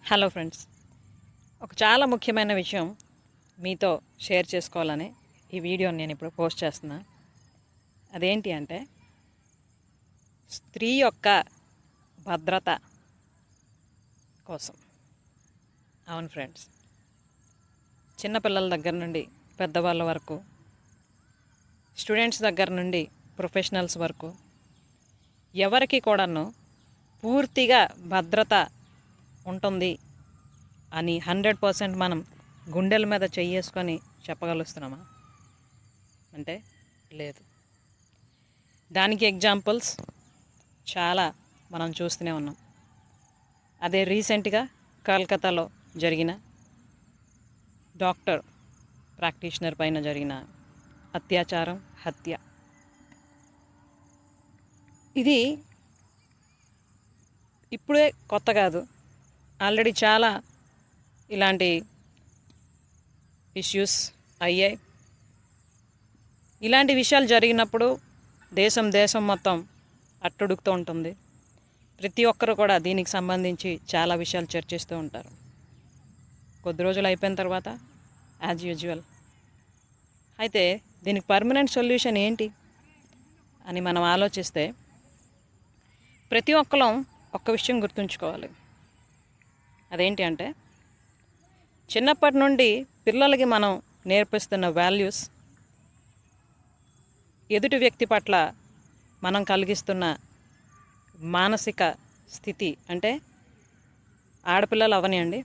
Hello friends, ఒక చాలా ముఖ్యమైన విషయం మీతో షేర్ చేసుకోవాలని ఈ వీడియోని నేను ఇప్పుడు పోస్ట్ చేస్తున్నా. అదేంటి అంటే, స్త్రీ యొక్క భద్రత కోసం. అవును ఫ్రెండ్స్, చిన్నపిల్లల దగ్గర నుండి పెద్దవాళ్ళ వరకు, స్టూడెంట్స్ దగ్గర నుండి ప్రొఫెషనల్స్ వరకు ఎవరికి కూడాను పూర్తిగా భద్రత ఉంటుంది అని 100% మనం గుండెల మీద చెయ్యేసుకొని చెప్పగలుగుతున్నామా అంటే లేదు. దానికి ఎగ్జాంపుల్స్ చాలా మనం చూస్తూనే ఉన్నాం. అదే రీసెంట్గా కలకత్తాలో జరిగిన డాక్టర్ ప్రాక్టీషనర్ పైన జరిగిన అత్యాచారం, హత్య. ఇది ఇప్పుడే కొత్త కాదు, ఆల్రెడీ చాలా ఇలాంటి ఇష్యూస్ అయ్యాయి. ఇలాంటి విషయాలు జరిగినప్పుడు దేశం మొత్తం అట్టుడుకుతూ ఉంటుంది. ప్రతి ఒక్కరు కూడా దీనికి సంబంధించి చాలా విషయాలు చర్చిస్తూ ఉంటారు. కొద్ది రోజులు అయిపోయిన తర్వాత యాజ్ యూజువల్. అయితే దీనికి పర్మనెంట్ సొల్యూషన్ ఏంటి అని మనం ఆలోచిస్తే, ప్రతి ఒక్కరం ఒక్క విషయం గుర్తుంచుకోవాలి. అదేంటి అంటే, చిన్నప్పటి నుండి పిల్లలకి మనం నేర్పిస్తున్న వాల్యూస్, ఎదుటి వ్యక్తి పట్ల మనం కలిగిస్తున్న మానసిక స్థితి, అంటే ఆడపిల్లలు అవనియండి,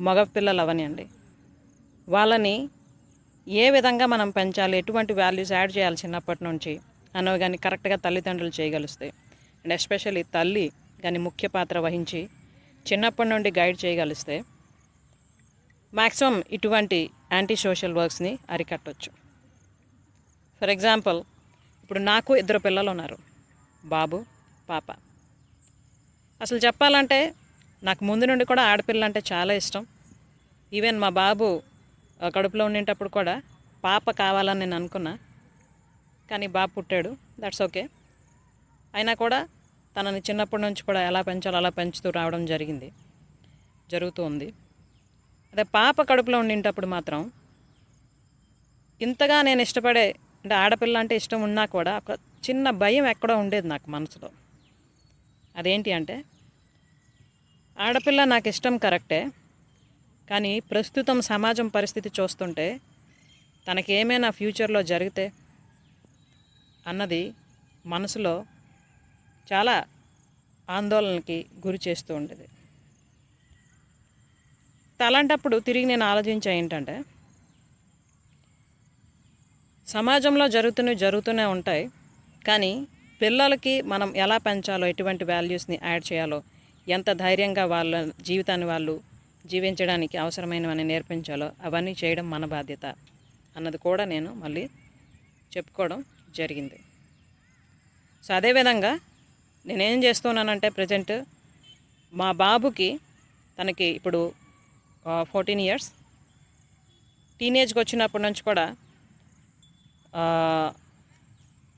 మగపిల్లలు అవనియండి, వాళ్ళని ఏ విధంగా మనం పెంచాలి, ఎటువంటి వాల్యూస్ యాడ్ చేయాలి చిన్నప్పటి నుంచి అనేవి కానీ కరెక్ట్గా తల్లిదండ్రులు చేయగలిస్తే, అండ్ ఎస్పెషల్లీ తల్లి కానీ ముఖ్య పాత్ర వహించి చిన్నప్పటి నుండి గైడ్ చేయగలిస్తే మ్యాక్సిమం ఇటువంటి యాంటీ సోషల్ వర్క్స్ని అరికట్టవచ్చు. ఫర్ ఎగ్జాంపుల్, ఇప్పుడు నాకు 2 పిల్లలు ఉన్నారు, బాబు, పాప. అసలు చెప్పాలంటే నాకు ముందు నుండి కూడా ఆడపిల్ల అంటే చాలా ఇష్టం. ఈవెన్ మా బాబు కడుపులో ఉండేటప్పుడు కూడా పాప కావాలని నేను అనుకున్నా, కానీ బాబు పుట్టాడు. That's okay. అయినా కూడా తనని చిన్నప్పటి నుంచి కూడా ఎలా పెంచాలో అలా పెంచుతూ రావడం జరుగుతూ ఉంది. అదే పాప కడుపులో ఉండేటప్పుడు మాత్రం ఇంతగా నేను ఇష్టపడే, అంటే ఆడపిల్ల అంటే ఇష్టం ఉన్నా కూడా ఒక చిన్న భయం ఎక్కడో ఉండేది నాకు మనసులో. అదేంటి అంటే, ఆడపిల్ల నాకు ఇష్టం కరెక్టే, కానీ ప్రస్తుతం సమాజం పరిస్థితి చూస్తుంటే తనకి ఏమైనా ఫ్యూచర్లో జరిగితే అన్నది మనసులో చాలా ఆందోళనకి గురి చేస్తూ ఉండేది. అలాంటప్పుడు తిరిగి నేను ఆలోచించా ఏంటంటే, సమాజంలో జరుగుతూనే ఉంటాయి, కానీ పిల్లలకి మనం ఎలా పెంచాలో, ఎటువంటి వాల్యూస్ని యాడ్ చేయాలో, ఎంత ధైర్యంగా వాళ్ళ జీవితాన్ని వాళ్ళు జీవించడానికి అవసరమైనవన్నీ నేర్పించాలో అవన్నీ చేయడం మన బాధ్యత అన్నది కూడా నేను మళ్ళీ చెప్పుకోవడం జరిగింది. సో అదేవిధంగా నేనేం చేస్తున్నానంటే, ప్రజెంట్ మా బాబుకి, తనకి ఇప్పుడు 14 years, టీనేజ్కి వచ్చినప్పటి నుంచి కూడా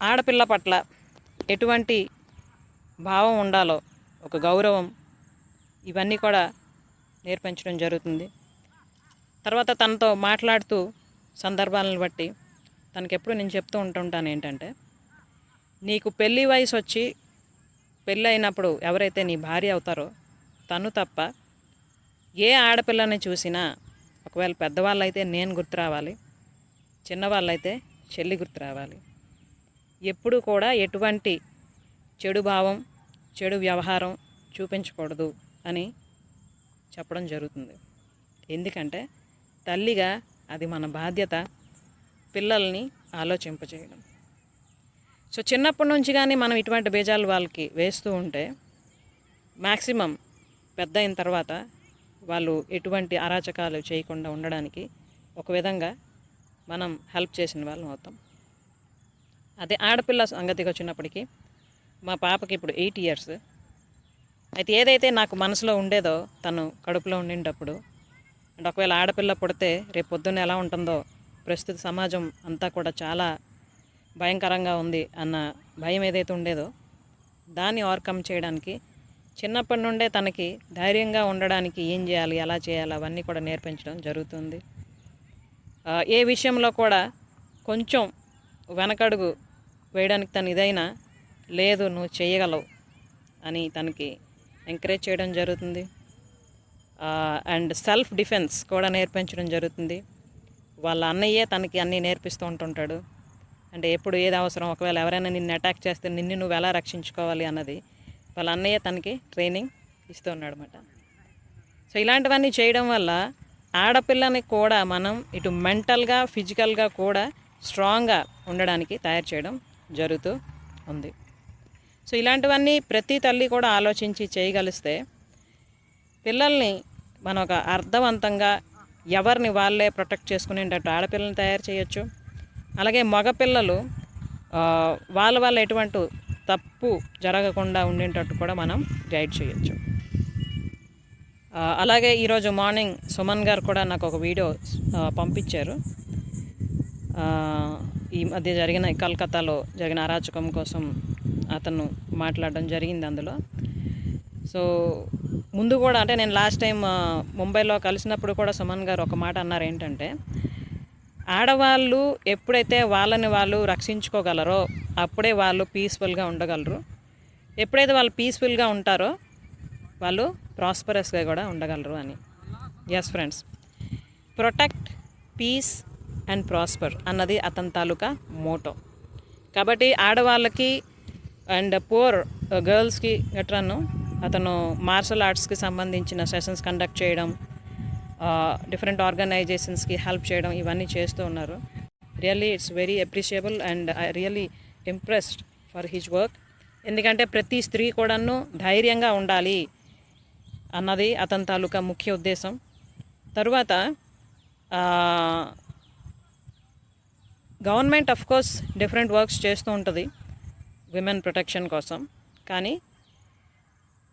ఆడపిల్ల పట్ల ఎటువంటి భావం ఉండాలో, ఒక గౌరవం, ఇవన్నీ కూడా నేర్పించడం జరుగుతుంది. తర్వాత తనతో మాట్లాడుతూ సందర్భాలను బట్టి తనకి ఎప్పుడు నేను చెప్తూ ఉంటుంటాను ఏంటంటే, నీకు పెళ్ళి వయసు వచ్చి పెళ్ళి అయినప్పుడు ఎవరైతే నీ భార్య అవుతారో తను తప్ప ఏ ఆడపిల్లని చూసినా, ఒకవేళ పెద్దవాళ్ళైతే నేను గుర్తు రావాలి, చిన్నవాళ్ళైతే చెల్లి గుర్తు రావాలి. ఎప్పుడు కూడా ఎటువంటి చెడు భావం, చెడు వ్యవహారం చూపించకూడదు అని చెప్పడం జరుగుతుంది. ఎందుకంటే తల్లిగా అది మన బాధ్యత, పిల్లల్ని ఆలోచింపజేయడం. సో చిన్నప్పటి నుంచి కానీ మనం ఇటువంటి బీజాలు వాళ్ళకి వేస్తూ ఉంటే మ్యాక్సిమం పెద్ద అయిన తర్వాత వాళ్ళు ఎటువంటి అరాచకాలు చేయకుండా ఉండడానికి ఒక విధంగా మనం హెల్ప్ చేసిన వాళ్ళం అవుతాం. అదే ఆడపిల్ల సంగతికి వచ్చినప్పటికీ, మా పాపకి ఇప్పుడు 8 years. అయితే ఏదైతే నాకు మనసులో ఉండేదో తను కడుపులో ఉండేటప్పుడు, అంటే ఒకవేళ ఆడపిల్ల పుడితే రేపు పొద్దున్న ఎలా ఉంటుందో, ప్రస్తుత సమాజం అంతా కూడా చాలా భయంకరంగా ఉంది అన్న భయం ఏదైతే ఉండేదో దాన్ని ఓవర్కమ్ చేయడానికి చిన్నప్పటి నుండే తనకి ధైర్యంగా ఉండడానికి ఏం చేయాలి, ఎలా చేయాలి అవన్నీ కూడా నేర్పించడం జరుగుతుంది. ఏ విషయంలో కూడా కొంచెం వెనకడుగు వేయడానికి తను ఇదైనా లేదు నువ్వు చేయగలవు అని తనకి ఎంకరేజ్ చేయడం జరుగుతుంది. అండ్ సెల్ఫ్ డిఫెన్స్ కూడా నేర్పించడం జరుగుతుంది. వాళ్ళ అన్నయ్యే తనకి అన్నీ నేర్పిస్తూ ఉంటుంటాడు. అంటే ఎప్పుడు ఏది అవసరం, ఒకవేళ ఎవరైనా నిన్ను అటాక్ చేస్తే నిన్ను నువ్వు ఎలా రక్షించుకోవాలి అన్నది వాళ్ళ అన్నయ్య తనకి ట్రైనింగ్ ఇస్తూ ఉన్నాడు అన్నమాట. సో ఇలాంటివన్నీ చేయడం వల్ల ఆడపిల్లని కూడా మనం ఇటు మెంటల్గా ఫిజికల్గా కూడా స్ట్రాంగ్గా ఉండడానికి తయారు చేయడం జరుగుతూ ఉంది. సో ఇలాంటివన్నీ ప్రతి తల్లి కూడా ఆలోచించి చేయగలిస్తే పిల్లల్ని మనం ఒక అర్థవంతంగా ఎవరిని వాళ్ళే ప్రొటెక్ట్ చేసుకునేటట్టు ఆడపిల్లల్ని తయారు చేయొచ్చు. అలాగే మగపిల్లలు వాళ్ళ ఎటువంటి తప్పు జరగకుండా ఉండేటట్టు కూడా మనం గైడ్ చేయొచ్చు. అలాగే ఈరోజు మార్నింగ్ సుమన్ గారు కూడా నాకు ఒక వీడియో పంపించారు. ఈ మధ్య జరిగిన కలకత్తాలో జరిగిన అరాచకం కోసం అతను మాట్లాడడం జరిగింది అందులో. సో ముందు కూడా అంటే నేను లాస్ట్ టైం ముంబైలో కలిసినప్పుడు కూడా సుమన్ గారు ఒక మాట అన్నారు, ఏంటంటే ఆడవాళ్ళు ఎప్పుడైతే వాళ్ళని వాళ్ళు రక్షించుకోగలరో అప్పుడే వాళ్ళు పీస్ఫుల్గా ఉండగలరు. ఎప్పుడైతే వాళ్ళు పీస్ఫుల్గా ఉంటారో వాళ్ళు ప్రాస్పరస్గా కూడా ఉండగలరు అని. Yes friends, protect, peace and prosper అన్నది అతని తాలూకా మోటో. కాబట్టి ఆడవాళ్ళకి అండ్ పూర్ గర్ల్స్కి గట్రాను అతను మార్షల్ ఆర్ట్స్కి సంబంధించిన సెషన్స్ కండక్ట్ చేయడం, డిఫరెంట్ ఆర్గనైజేషన్స్కి హెల్ప్ చేయడం ఇవన్నీ చేస్తూ ఉన్నారు. Really it's very appreciable and I really impressed for his work. ఎందుకంటే ప్రతి స్త్రీ కూడాను ధైర్యంగా ఉండాలి అన్నది అతని తాలూకా ముఖ్య ఉద్దేశం. తరువాత government of course different works చేస్తూ ఉంటుంది విమెన్ ప్రొటెక్షన్ కోసం. కానీ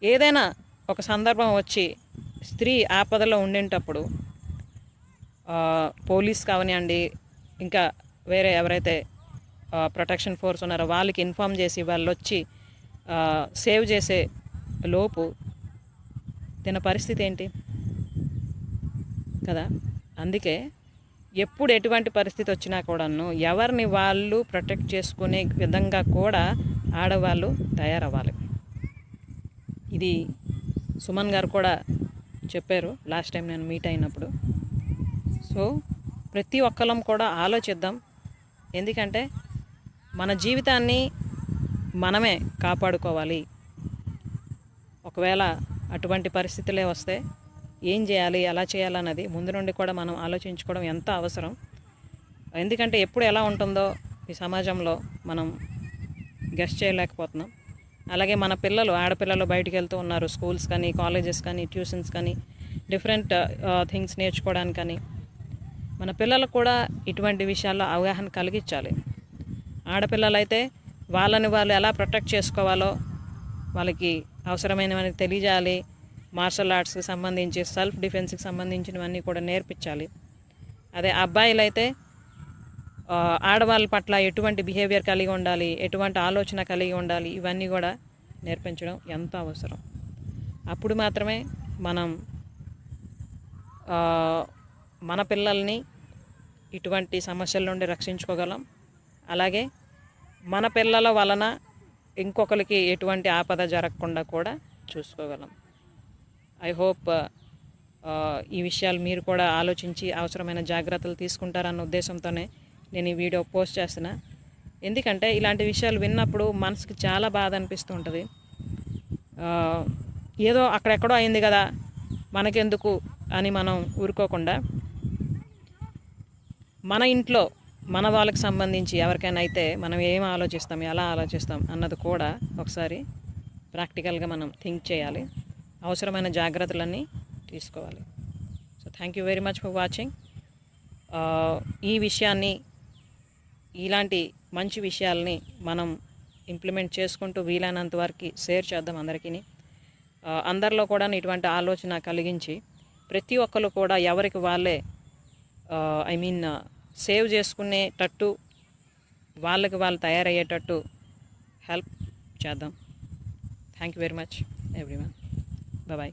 ఏదైనా ఒక సందర్భం వచ్చి స్త్రీ ఆపదలో ఉండేటప్పుడు పోలీస్ కావనివ్వండి, ఇంకా వేరే ఎవరైతే ప్రొటెక్షన్ ఫోర్స్ ఉన్నారో వాళ్ళకి ఇన్ఫామ్ చేసి వాళ్ళు వచ్చి సేవ్ చేసే లోపు తిన పరిస్థితి ఏంటి కదా. అందుకే ఎప్పుడు ఎటువంటి పరిస్థితి వచ్చినా కూడాను ఎవరిని వాళ్ళు ప్రొటెక్ట్ చేసుకునే విధంగా కూడా ఆడవాళ్ళు తయారవ్వాలి. ఇది సుమన్ గారు కూడా చెప్పారు లాస్ట్ టైం నేను మీట్ అయినప్పుడు. సో ప్రతి ఒక్కరం కూడా ఆలోచిద్దాం. ఎందుకంటే మన జీవితాన్ని మనమే కాపాడుకోవాలి. ఒకవేళ అటువంటి పరిస్థితులే వస్తే ఏం చేయాలి, ఎలా చేయాలన్నది ముందు నుండి కూడా మనం ఆలోచించుకోవడం ఎంత అవసరం. ఎందుకంటే ఎప్పుడు ఎలా ఉంటుందో ఈ సమాజంలో మనం గెస్ట్ చేయలేకపోతున్నాం. అలాగే మన పిల్లలు, ఆడపిల్లలు బయటికి వెళ్తూ ఉన్నారు, స్కూల్స్ కానీ, కాలేజెస్ కానీ, ట్యూషన్స్ కానీ, డిఫరెంట్ థింగ్స్ నేర్చుకోవడానికి కానీ. మన పిల్లలకు కూడా ఇటువంటి విషయాల్లో అవగాహన కలిగించాలి. ఆడపిల్లలైతే వాళ్ళని వాళ్ళు ఎలా ప్రొటెక్ట్ చేసుకోవాలో వాళ్ళకి అవసరమైనవన్నీ తెలియజేయాలి. మార్షల్ ఆర్ట్స్కి సంబంధించి, సెల్ఫ్ డిఫెన్స్కి సంబంధించినవన్నీ కూడా నేర్పించాలి. అదే అబ్బాయిలైతే ఆడవాళ్ళ పట్ల ఎటువంటి బిహేవియర్ కలిగి ఉండాలి, ఎటువంటి ఆలోచన కలిగి ఉండాలి, ఇవన్నీ కూడా నేర్పించడం ఎంతో అవసరం. అప్పుడు మాత్రమే మనం మన పిల్లల్ని ఇటువంటి సమస్యల నుండి రక్షించుకోగలం. అలాగే మన పిల్లల వలన ఇంకొకరికి ఎటువంటి ఆపద జరగకుండా కూడా చూసుకోగలం. ఐ హోప్ ఈ విషయాలు మీరు కూడా ఆలోచించి అవసరమైన జాగ్రత్తలు తీసుకుంటారన్న ఉద్దేశంతోనే నేను ఈ వీడియో పోస్ట్ చేస్తున్నా. ఎందుకంటే ఇలాంటి విషయాలు విన్నప్పుడు మనసుకి చాలా బాధ అనిపిస్తూ ఉంటుంది. ఏదో అక్కడెక్కడో అయింది కదా మనకెందుకు అని మనం ఊరుకోకుండా మన ఇంట్లో మన వాళ్ళకి సంబంధించి ఎవరికైనా అయితే మనం ఏం ఆలోచిస్తాం, ఎలా ఆలోచిస్తాం అన్నది కూడా ఒకసారి ప్రాక్టికల్గా మనం థింక్ చేయాలి. అవసరమైన జాగ్రత్తలన్నీ తీసుకోవాలి. So thank you very much for watching. ఈ విషయాన్ని, ఇలాంటి మంచి విషయాల్ని మనం ఇంప్లిమెంట్ చేసుకుంటూ వీలైనంత వరకు షేర్ చేద్దాం అందరికీ. అందరిలో కూడా ఇటువంటి ఆలోచన కలిగించి ప్రతి ఒక్కరు కూడా ఎవరికి వాళ్ళే సేవ్ చేసుకునేటట్టు, వాళ్ళకి వాళ్ళు తయారయ్యేటట్టు హెల్ప్ చేద్దాం. Thank you very much. Everyone. Bye.